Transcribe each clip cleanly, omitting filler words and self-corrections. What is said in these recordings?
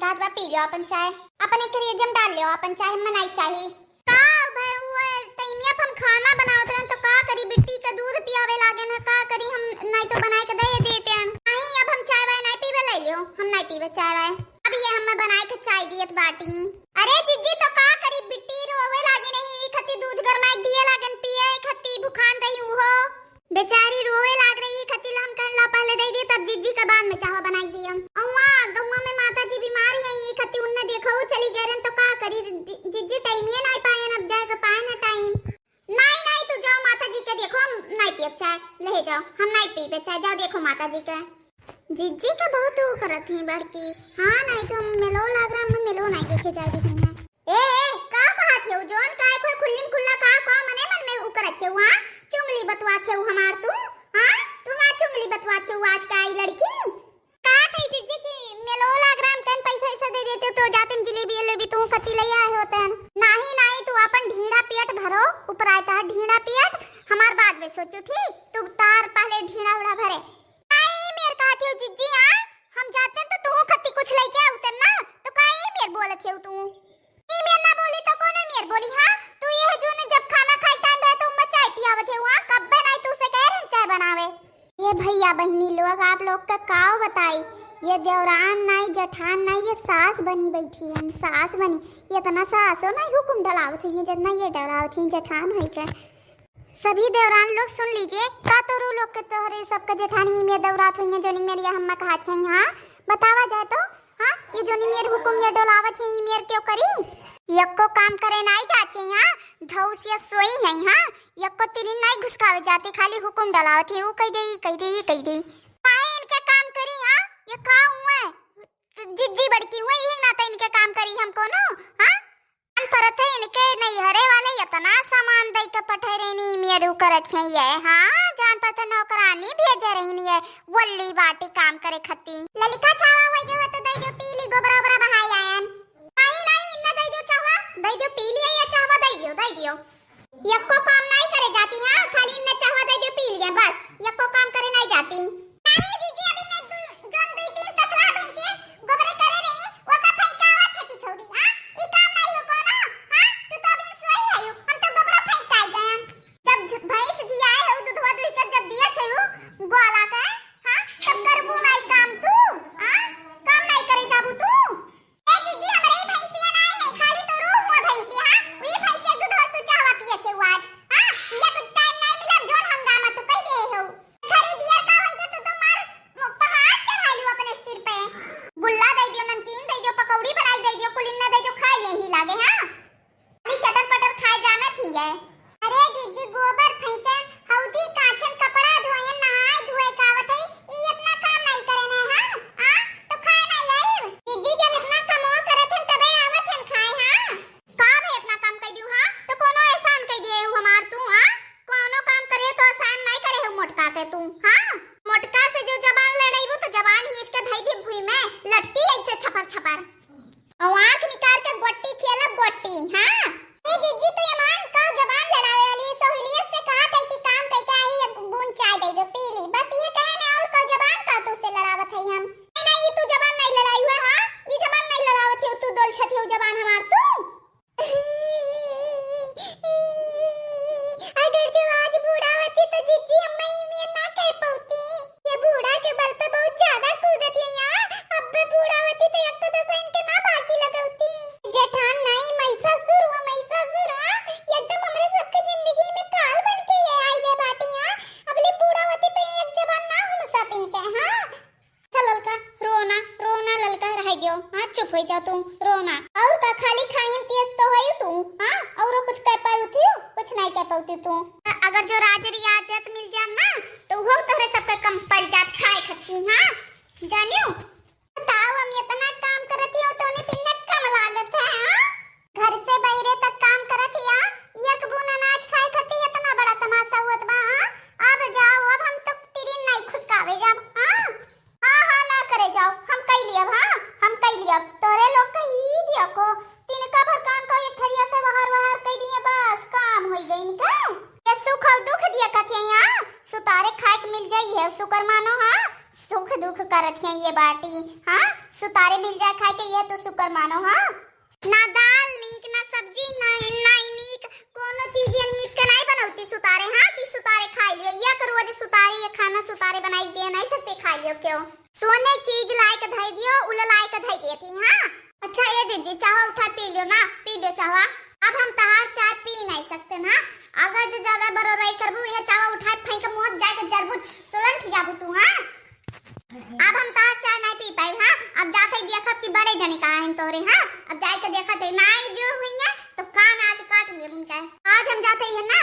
एकाध बार पी लियो अपन चाय, अपन एक रेजम डाल लियो अपन चाय में नहीं चाहिए का भाई। वो तइमिया हम खाना बनावत रहन तो का करी, बिट्टी का दूध पियावे लागे न का करी, हम नहीं तो बनाए के दे देते हैं। नहीं अब हम चाय वाय नहीं पीवे, ले लियो हम नहीं पीवे चाय वाय। अब ये हम बनाए के चाय दियत बाटी। अरे जिज्जी तो का करी, बिट्टी रोवे लागे नहीं खती, दूध गरमाई दिए लागन पिए खती, भूखान रही हो बेचारी रोवे लाग रही खती, हम कहला पहले दे दी तब जिज्जी के बाद में चाह बनाई दी हम। औवा गौवा में माता जी बीमार है ये खती, उन्ने देखो चली गए तो का करी, जिज्जी टाइम ही नहीं पाए अब जाएगा पाए ना टाइम। नहीं नहीं तू जाओ माता जी के देखो, हम नहीं पिए चाय, ले जाओ हम नहीं पीबे चाय, जाओ देखो माता जी के। जिज्जी का बहुत वो करत ही बड़की। हां नहीं तो मेलो लाग रहा, हम मेलो नहीं देखे जाए दी है। ए का कहा थे जोन काय कोई खुल्लीम खुल्ला का मने मन में उ करत थे वहां चुंगली बतवा थे हमार तू। हां तू ना चुंगली बतवा थे आज का आई लड़की का थे जिज्जी की मेलो लाग रहा, हम कन पैसा ऐसा दे देते तो जाते जलेबी लेबी तू कति ले आए होतन। नहीं नहीं तू अपन ढीड़ा पेट भरो, ऊपर आता ढीड़ा पेट, हमार बाद में सोचो ठीक, तू तार पहले ढीड़ा उड़ा भरे। नहीं मेर कहते हो जिज्जी, हां हम जाते हैं तो तू खत्ती कुछ लेके उतर ना, तो काहे मेर बोलत है तू, ई मेर ना बोली तो कौन मेर बोली। हां तू ये जो ने जब खाना खाई टाइम है तो मैं चाय पियावत है वहां, कब बनाई तू से कह रहे चाय बनावे। ये भैया बहनी लोग आप लोग का काव बताई, ये देवरान नहीं जेठान नहीं, ये सास बनी बैठी है, सास बनी, ये इतना सासो नहीं हुकुम डलावत है जितना ये डरावत है जेठान है के। सभी देवरान लोग सुन लीजिए, का तो रू लोग के तोहरे सबका जेठानी में दौरात हुई है जोनी मेरी हम कहत है। हां बतावा जाए तो हां ये जोनी मेर हुकुम ये डलावत है मेर क्यों करी, यक्को काम करे नहीं जाती हां, धौस या सोई है हां, यक्को तेरी नहीं घुसकावे जाती, खाली हुकुम डलावत है, वो कह दे काहे इनके काम करी। हां ये का हुआ जिज्जी बड़की हुई ही ना तो इनके काम करी हमको नो। हां परत है इनके नहीं हरे वाले इतना सामान दे के पठे रहनी मेरू करत है ये। हां जान पर तो नौकरानी भेजे रहनी है वल्ली बाटी काम करे खती। ललिका छावा होई गयो तो दे दो पीली गोबरा गोबरा बहाई आयन। नहीं नहीं इन्ना दे दो छावा, दे दो पीली या छावा दे दियो यक्को काम नहीं करे जाती। हां खाली इन्ना छावा दे दो पी लिया बस, यक्को काम करे नहीं जाती। नहीं दीदी अभी ने जन दो तीन तसला भैंसे गोबरे करे रही वो का फैंकावा छती छोड़ी। हां ई काम नहीं हो को ना। हां तू तो अभी सोई है हम तो गोबरा फेंकाई गए जब भैंस जी आए हो दूधवा दुही कर जब दिया थे गोला का। हां तब करबू नहीं काम तू। हां काम नहीं करे जाबू तू। ए दीदी हमरे भैंसिया नहीं है खाली तो रू हुआ भैंसी। हां वही भैंसिया दूधवा तू चाहवा पिए थे आज। हां ये कुछ टाइम नहीं मिला जोन हंगामा तू कह दे हो घरे बियर का होई तो मार पहाड़ चढ़ा लियो अपने सिर पे, गुल्ला दे दियो, नमकीन दे दियो, पकौड़ी बनाई दे दियो, कुलिन्ना दे दियो, खा ले ही लागे। हां खाली चटर पटर खाए जाना थी है। अरे जीजी गोबर फेंके हौदी काचन कपड़ा धोए नहाए धोए कावत है ई इतना काम नहीं करे ना। हां हां तो खाए नहीं आई जीजी जब इतना काम करे थे तबे आवत है खाए। हां का है इतना काम कह दियो। हां तो कोनो एहसान कह दिए हमार तू। हां कोनो काम करे तो आसान नहीं करे हो मोटका के तू। हां मोटका से जो जबान लड़ाईबू तो जबान ही इसके धई दी भुई में लटकी ऐसे छपर छपर और आंख निकाल के गोटी खेलब गोटी। हां ए दीदी तो ये मान का जबान लड़ावे वाली सोहलियत से कहा था कि काम करके आई एक बूंद चाय दे दो पी ली बस, ये कहने और का जबान का तू से लड़ावत है हम। नहीं तू जबान नहीं लड़ाई हुआ। हां ये जबान नहीं लड़ावत है तू दोल छथी हो जबान हमार तू। अगर जो आज बूढ़ा होती तो जिज्जी अम्मा मेरे ना कह पाती, ये बूढ़ा के बल पे बहुत ज्यादा कूदती है यार, अब भी बूढ़ा होती तो एक तो दस इनके ना बाकी लगाती। जेठान नहीं महिषासुर हुआ महिषासुर। हां एकदम हमरे सबके जिंदगी में काल बन के ये आई गए बाटी। हां अबले बूढ़ा होती तो एक जबान ना हम सब इनके। हां चल ललका रोना रोना ललका रह गयो। हां चुप हो जा तू रोना और का खाली खाहिम तेज तो है तू। हां और कुछ कह पाऊ थी कुछ नहीं कह पाती तू। अगर जो राजरी आजत मिल जा ना तो वो तोरे सबका कम पड़ जात खाए खती। हां जानियो बताओ हम इतना काम करती हो तो ने पिन्ने कम लागत है। हां घर से बहरे तक काम करती। हां एक बून अनाज खाए खती इतना बड़ा तमाशा हुत बा। हां अब जाओ अब हम तो तेरी नहीं खुशकावे जाब। हां हां हां ना करे जाओ हम कह लिया। हां हम कह लिया तोरे लोग का ही दिया को तिनका भर काम को एक थरिया से बाहर कह दिए बस काम हो गई इनका। ये सुख और दुख दिया कथे। हां सुतारे खाए के मिल जाई है शुक्र मानो। हां सुख दुख करत है ये बाटी। हाँ, सुतारे मिल जाए खाए के, ये तो शुक्र मानो। हाँ, ना दाल नीक ना सब्जी ना नीक कोनो चीज ये नीक के नहीं बनौती सुतारे। हाँ, कि सुतारे खा लियो, ये करो रोज सुतारे ये खाना सुतारे बनाई दे नहीं सकते खा लियो क्यों? सोने चीज लाए के धई दियो, उल लाए के धई देती। हाँ, अच्छा ये दीदी चाह उठा पी लियो ना, पी लियो चाह। अब हम तहार चाय पी नहीं सकते ना, अगर जो ज्यादा बरो रही करबू ये चाह उठा फेंक मुंह जाए के जरबू सुलंठ जाबू तू। हाँ, अब हम तहार चाय नहीं पी पाए। हाँ, अब जाके देखा कि बड़े जने कहा हैं तोरे। हाँ, अब जाए के देखा थे नहीं जो हुई है तो कान आज काट ले उनका। आज हम जाते हैं ना,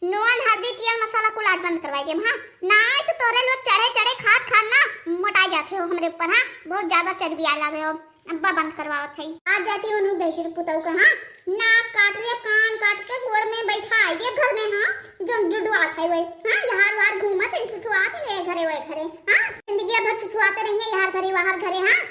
नून हल्दी तेल मसाला कुल आज बंद करवाई दे। हाँ, नहीं तो तोरे लोग चढ़े चढ़े खात खात ना मोटा जाते हो हमरे ऊपर। हाँ, बहुत ज्यादा चर्बी आ लगे हो। अब्बा बंद करवाओ थे। आज जाती हूँ दही पुतौ का। हाँ, नाक काट लिया, कान काट के गोड़ में बैठा आई दिया घर में। हाँ, जो जुडुआ थे वही। हाँ, यहाँ वहां घूमत इन छुछुआते वे घरे वे घरे। हाँ, जिंदगी भर छुछुआते रहेंगे यहाँ घरे वहां घरे। हाँ,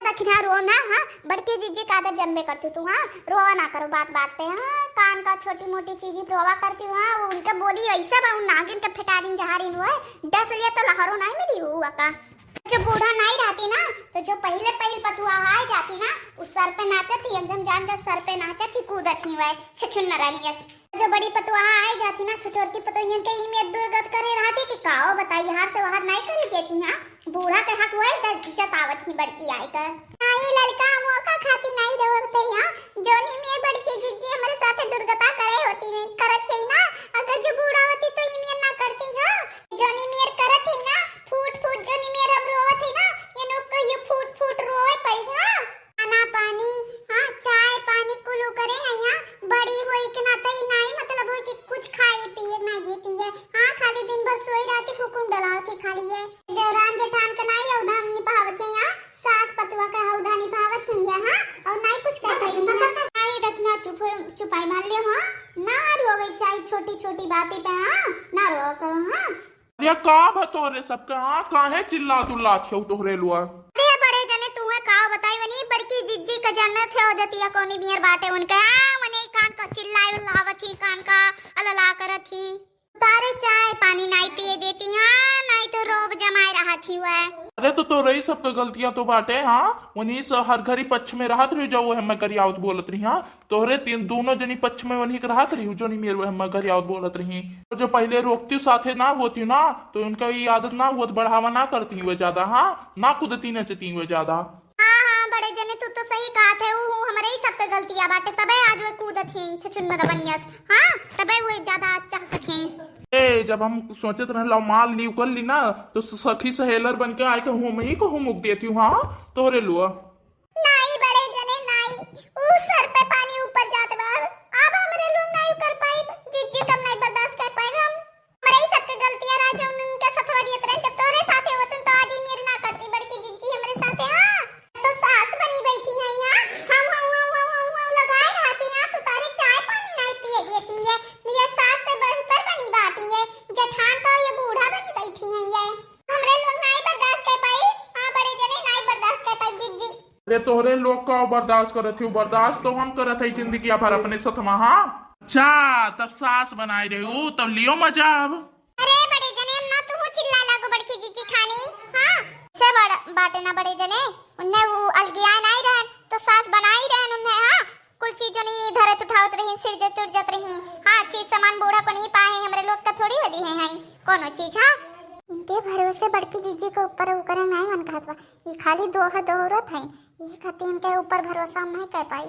दखिना रो ना। हाँ, बड़के जीजी का आदत जन्मे करती तू। हाँ, रोवा ना करो बात बात पे। हाँ, कान का छोटी मोटी चीज रोवा करती हूँ। हाँ, उनके बोली ऐसा बा नागिन के फिटारिन जहारिन हुआ 10 लिया तो लहरों नहीं मिली हुआ का। जो बूढ़ा नहीं रहती ना तो जो पहले पतुआ आ जाती ना उस सर पे नाचती एकदम जान जो सर पे नाचती कूदत नहीं हुआ छछुन नरनियस। जो बड़ी पतुआ आ जाती ना छोटी पतुआ के ही में दुर्गत करे रहती कि काओ बताई हार से बाहर नहीं करी देती। हाँ, बूढ़ा के हक हुआ जतावत ही बड़की आई कर। आई लड़का मौका खाती नहीं रहत है। हाँ, जोनी में बड़की जिज्जी हमारे साथ दुर्गता करे होती है करत है ना, अगर जो बूढ़ा होती तो ई में ना करती। हाँ, जोनी में करत है ना फूट फूट जोनी में हम रोवत है ना ये नो कहियो फूट फूट रोए पई। हाँ, खाना पानी हाँ चाय पानी कुलू करे है। यहाँ बड़ी होई के नाते नहीं मतलब हो कि कुछ खाए पिए नहीं देती है। हाँ, खाली दिन भर सोई रहती हुकुम डलाती खाली है। देवरान जेठान के नहीं अवधान निभावत है। यहाँ सास पतुआ का अवधान निभावत है। हाँ, और नहीं कुछ कहते नहीं रखना चुपाई मान लियो। हाँ, ना रोवे चाहे छोटी छोटी बातें पे। हाँ, ना रो करो। हाँ, अरे का बतोरे सबके। हाँ, काहे चिल्ला दुल्ला छौ तोहरे लुआ। अरे बड़े जने तुम्हें का बताई वनी बड़की जिज्जी का जन्नत है ओदतिया कोनी बियर बाटे उनके। हाँ, वनी कान का चिल्लाई लावत ही कान का अलला करत ही तारे चाय पानी नहीं पिए देती। हाँ, नहीं तो रोब जमाए रहा थी वह। अरे तो रही सबका गलतियां तो बाटे। हाँ, वनी से हर घरी पक्ष में रहत रही जाओ हम करी आवत बोलत रही। हाँ, तोहरे तीन दोनों जनी पक्ष में वनी के रहत रही जो नहीं मेरे हम करी आवत बोलत रही। तो जो पहले रोकती साथे ना होती ना तो उनका ये आदत ना हुआ बढ़ावा ना करती हुए ज्यादा। हाँ, ना कूदती नचती हुए ज्यादा। हाँ, बड़े जने तू तो सही कहा थे वो हमारे ही सबके गलतियां बाटे तबे आज वो कूदत ही छछुन मरबनियस। हाँ, तबे वो ज्यादा अच्छा कथे। ए जब हम सोचत रहे माल लीव कर ली ना तो सखी सहेलर बन के आए तो हम ही को मुक देती हूँ। हाँ, तोरे लुआ नहीं बड़े जने नहीं सर पे पानी ऊपर जात बार अब हमरे लोग नहीं कर पाई जिज्जी कम नहीं बर्दाश्त कर पाई। हम हमारे ही सबके गलतियां रह जो उनके साथवा दियत रहे जब तोरे साथे होतन तो आज ही मेरे ना करती बड़की जिज्जी हमारे साथे। हाँ, तो सास बनी बैठी है। यहाँ हम लगाए रहती हैं सुतारे चाय पानी नहीं पिए देती है। ये सास से बहतर बनी बाटी है जेठान का ये बूढ़ा बनी बैठी है। ये हमरे लोग नहीं बर्दाश्त कर पाई। हाँ, बड़े जने नहीं बर्दाश्त कर पाई जिज्जी। अरे तोहरे लोग का बर्दाश्त करत हूँ बर्दाश्त तो हम करत है जिंदगी भर अपने सतमा। हाँ, अच्छा तब सास बनाई रही तब लियो मजा। अब अरे बड़े जने ना तू चिल्ला लागो बड़की जिज्जी खानी। हाँ, से बड़ा बाटे ना बड़े जने उन्हें वो अलगिया नहीं रहन तो सास बनाई रहन उन्हें। हाँ, कुल चीजों ने धरत उठावत रही सिर जत टूट जत रही। हाँ, चीज सामान बूढ़ा को नहीं पाए हमरे लोग का थोड़ी वदी है कोनो चीज। हाँ, इनके भरोसे बड़की जिज्जी के ऊपर उकरे नहीं मन कहत बा ये खाली दोहरत है ये खातिर इनके ऊपर भरोसा हम नहीं कर पाई।